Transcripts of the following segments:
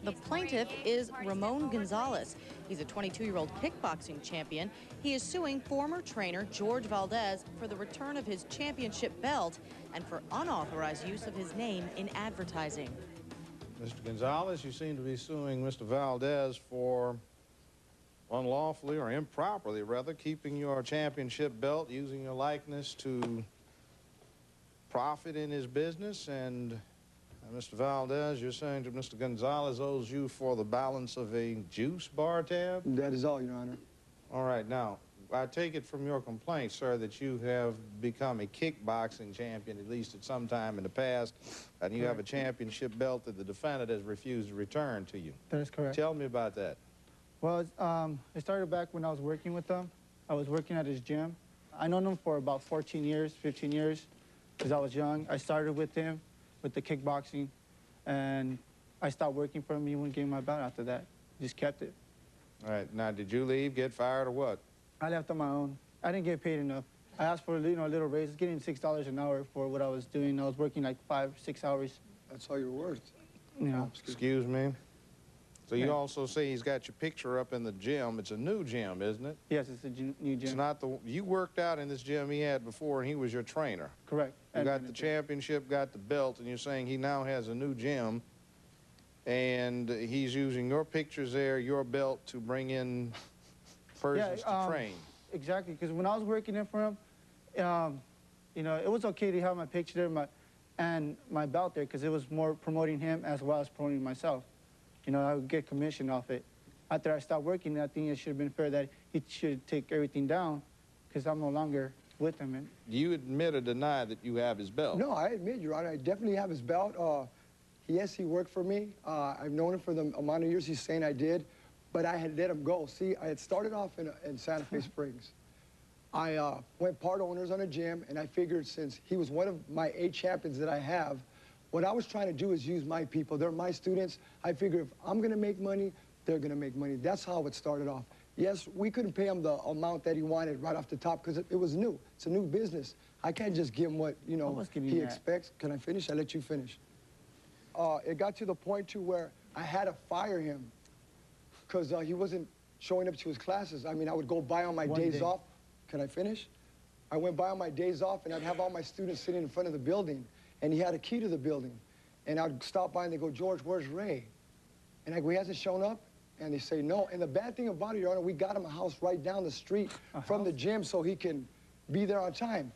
The plaintiff is Ramon Gonzalez. He's a 22-year-old kickboxing champion. He is suing former trainer George Valdez for the return of his championship belt and for unauthorized use of his name in advertising. Mr. Gonzalez, you seem to be suing Mr. Valdez for unlawfully or improperly, rather, keeping your championship belt, using your likeness to profit in his business, and Mr. Valdez, you're saying that Mr. Gonzalez owes you for the balance of a juice bar tab? That is all, Your Honor. All right, now, I take it from your complaint, sir, that you have become a kickboxing champion, at least at some time in the past, and you have a championship belt that the defendant has refused to return to you. That is correct. Tell me about that. Well, it started back when I was working with him. I was working at his gym. I known him for about 14 years, 15 years, because I was young. I started with him with the kickboxing, and I stopped working for him. He wouldn't give me my belt after that. Just kept it. All right, now, did you leave, get fired, or what? I left on my own. I didn't get paid enough. I asked for a little raise, getting $6 an hour for what I was doing. I was working like 5, 6 hours. That's all you're worth. Yeah. Excuse me? So you also say he's got your picture up in the gym. It's a new gym, isn't it? Yes, it's a new gym. It's not the... You worked out in this gym he had before, and he was your trainer. Correct. You got the championship, got the belt, and you're saying he now has a new gym, and he's using your pictures there, your belt, to bring in persons to train. Exactly, because when I was working in for him, you know, it was okay to have my picture there and my belt there, because it was more promoting him as well as promoting myself. You know, I would get commission off it. After I stopped working, I think it should have been fair that he should take everything down, because I'm no longer with him. And do you admit or deny that you have his belt? No, I admit, Your Honor, I definitely have his belt. Yes, he worked for me. I've known him for the amount of years he's saying I did, but I had let him go. See, I had started off in Santa Fe Springs. I went part owners on a gym, and I figured since he was one of my 8 champions that I have, what I was trying to do is use my people. They're my students. I figure if I'm going to make money, they're going to make money. That's how it started off. Yes, we couldn't pay him the amount that he wanted right off the top because it was new. It's a new business. I can't just give him what, you know, he expects. Can I finish? I'll let you finish. It got to the point to where I had to fire him because he wasn't showing up to his classes. I mean, I would go by on my days off. Can I finish? I went by on my days off, and I'd have all my students sitting in front of the building, and he had a key to the building. And I'd stop by, and they go, George, where's Ray? And I go, he hasn't shown up? And they say no. And the bad thing about it, Your Honor, we got him a house right down the street from the gym so he can be there on time.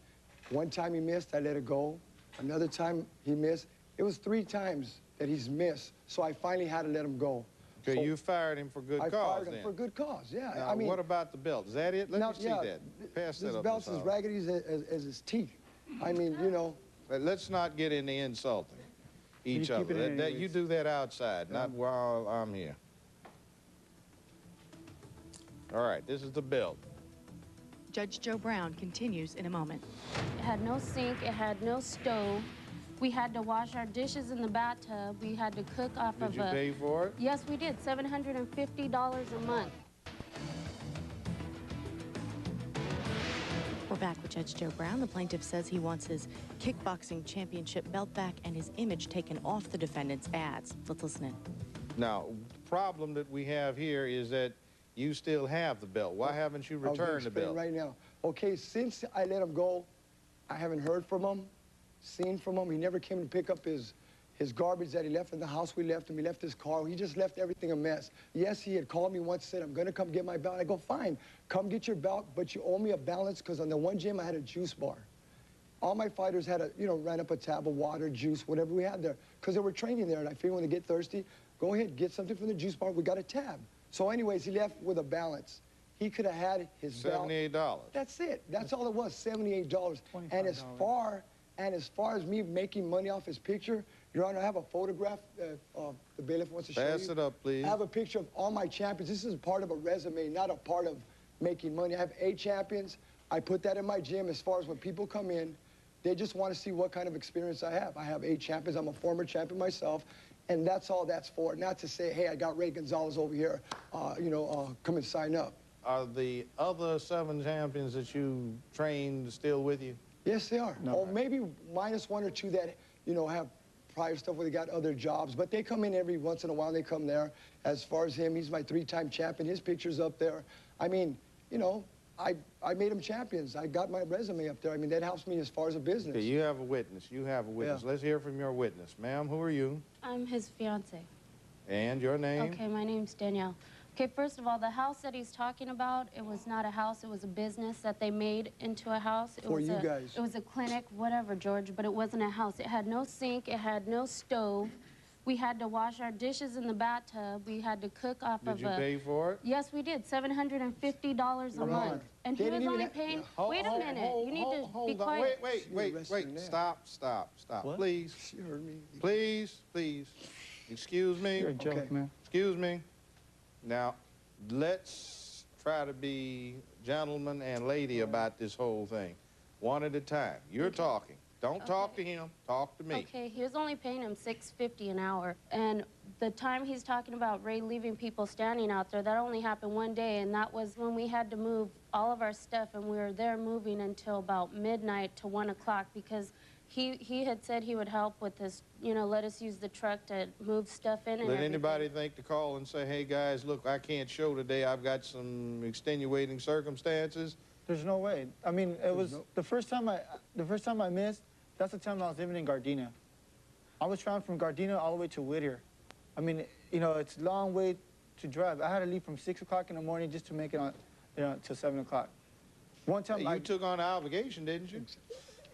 One time he missed, I let it go. Another time he missed. It was 3 times that he's missed, so I finally had to let him go. Okay, so you fired him for good cause, I fired him for good cause, yeah. Now, I mean, what about the belt? Is that it? Let me see that. Pass that up. This belt's as raggedy as his teeth. I mean, you know. Let's not get into insulting each other. You do that outside, not while I'm here. All right, this is the belt. Judge Joe Brown continues in a moment. It had no sink, it had no stove. We had to wash our dishes in the bathtub. We had to cook off of a... Did you pay for it? Yes, we did. $750 a month. We're back with Judge Joe Brown. The plaintiff says he wants his kickboxing championship belt back and his image taken off the defendant's ads. Let's listen in. Now, the problem that we have here is that you still have the belt. Why haven't you returned the belt? Right now. Okay, since I let him go, I haven't heard from him, seen from him. He never came to pick up his garbage that he left in the house we left him. He left his car. He just left everything a mess. Yes, he had called me once, said, I'm going to come get my belt. I go, fine, come get your belt, but you owe me a balance because on the one gym I had a juice bar. All my fighters had a, you know, ran up a tab of water, juice, whatever we had there because they were training there. And I figured when they get thirsty, go ahead, get something from the juice bar. We got a tab. So anyways, he left with a balance. He could have had his belt. $78. That's it. That's all it was, $78. And as far as me making money off his picture, Your Honor, I have a photograph the bailiff wants to show you. Pass it up, please. I have a picture of all my champions. This is part of a resume, not a part of making money. I have 8 champions. I put that in my gym as far as when people come in, they just want to see what kind of experience I have. I have 8 champions. I'm a former champion myself. And that's all that's for. Not to say, hey, I got Ray Gonzalez over here, you know, come and sign up. Are the other 7 champions that you trained still with you? Yes, they are. No. Or maybe minus 1 or 2 that, you know, have prior stuff where they got other jobs, but they come in every once in a while. They come there. As far as him, he's my 3-time champion. His picture's up there. I mean, you know, I made them champions. I got my resume up there. I mean, that helps me as far as a business. Okay, you have a witness. You have a witness. Yeah. Let's hear from your witness. Ma'am, who are you? I'm his fiance. And your name? Okay, my name's Danielle. Okay, first of all, the house that he's talking about, it was not a house. It was a business that they made into a house. For you guys. It was a clinic, whatever, George, but it wasn't a house. It had no sink. It had no stove. We had to wash our dishes in the bathtub. We had to cook off of a... Did you pay for it? Yes, we did. $750 a month. And he was only paying... Wait a minute. You need to be quiet. Wait. Stop. What? Please. She heard me. Please. Excuse me. You're a joke, man. Excuse me. Now, let's try to be gentleman and lady about this whole thing. One at a time. You're talking. Don't talk to him. Talk to me. Okay, he was only paying him $6.50 an hour. And the time he's talking about Ray leaving people standing out there, that only happened one day, and that was when we had to move all of our stuff, and we were there moving until about midnight to 1 o'clock because he had said he would help with this, you know, let us use the truck to move stuff in and Let everything. anybody think to call and say, hey, guys, look, I can't show today. I've got some extenuating circumstances. There's no way. I mean, it was the first time I missed. That's the time I was living in Gardena. I was traveling from Gardena all the way to Whittier. I mean, you know, it's a long way to drive. I had to leave from 6 o'clock in the morning just to make it on, you know, till 7 o'clock. One time You took on the obligation, didn't you?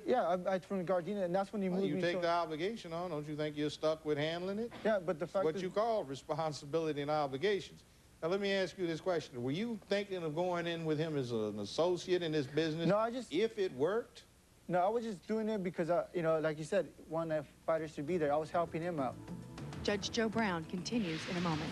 Yeah, I from Gardena, and that's when he moved me. You take the obligation on. Don't you think you're stuck with handling it? Yeah, but the fact What is, you call responsibility and obligations. Now, let me ask you this question. Were you thinking of going in with him as an associate in this business? No, I just... If it worked? No, I was just doing it because, you know, like you said, one of the fighters should be there. I was helping him out. Judge Joe Brown continues in a moment.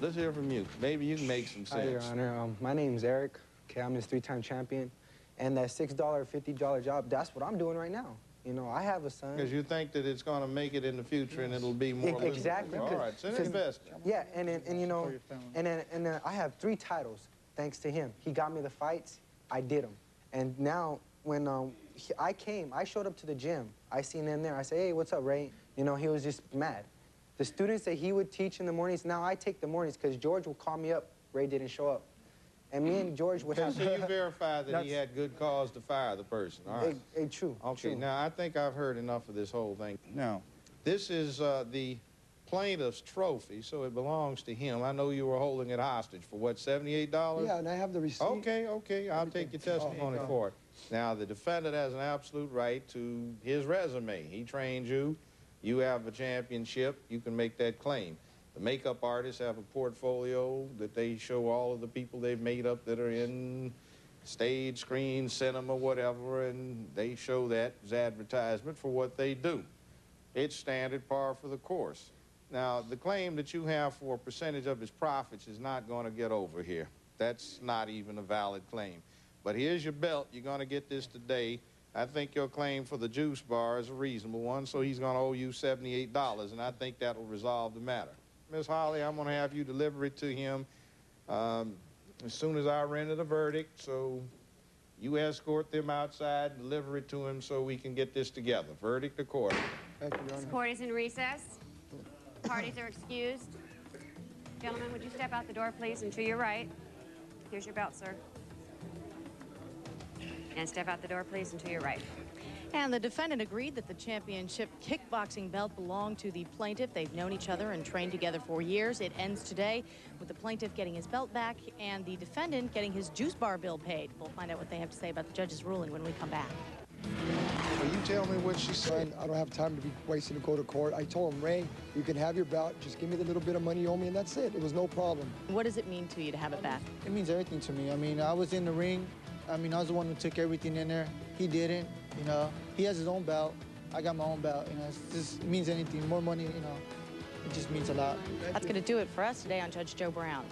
Let's hear from you. Maybe you can make some sense. Hi, Your Honor. My name's Eric. Okay, I'm his 3-time champion. And that $6, $50 job, that's what I'm doing right now. You know, I have a son. Because you think that it's going to make it in the future and it'll be more... Exactly. All right, it's an investment. Yeah, and you know, and I have 3 titles thanks to him. He got me the fights. I did them. And now, when I showed up to the gym. I seen him there. I said, hey, what's up, Ray? You know, he was just mad. The students that he would teach in the mornings, now I take the mornings because George would call me up. Ray didn't show up. And me and George would have... So you verified that he had good cause to fire the person. All right. True. Okay, true. now I think I've heard enough of this whole thing. No. This is the plaintiff's trophy, so it belongs to him. I know you were holding it hostage for, what, $78? Yeah, and I have the receipt. Okay, I'll take your testimony for it. Now, the defendant has an absolute right to his resume. He trained you. You have a championship. You can make that claim. The makeup artists have a portfolio that they show all of the people they've made up that are in stage, screen, cinema, whatever, and they show that as advertisement for what they do. It's standard par for the course. Now, the claim that you have for a percentage of his profits is not going to get over here. That's not even a valid claim. But here's your belt. You're going to get this today. I think your claim for the juice bar is a reasonable one, so he's going to owe you $78, and I think that'll resolve the matter. Miss Holly, I'm going to have you deliver it to him as soon as I render the verdict, so you escort them outside and deliver it to him so we can get this together. Verdict accorded. Thank you, Your Honor. This court is in recess. Parties are excused. Gentlemen, would you step out the door, please, and to your right. Here's your belt, sir. And step out the door, please, and to your right. And the defendant agreed that the championship kickboxing belt belonged to the plaintiff. They've known each other and trained together for years. It ends today with the plaintiff getting his belt back and the defendant getting his juice bar bill paid. We'll find out what they have to say about the judge's ruling when we come back. Will you tell me what she said? I don't have time to be wasting to go to court. I told him, Ray, you can have your belt. Just give me the little bit of money you owe me, and that's it. It was no problem. What does it mean to you to have it back? It means everything to me. I mean, I was in the ring. I mean, I was the one who took everything in there. He didn't, you know. He has his own belt. I got my own belt. You know, it means anything. More money, you know, it just means a lot. That's going to do it for us today on Judge Joe Brown.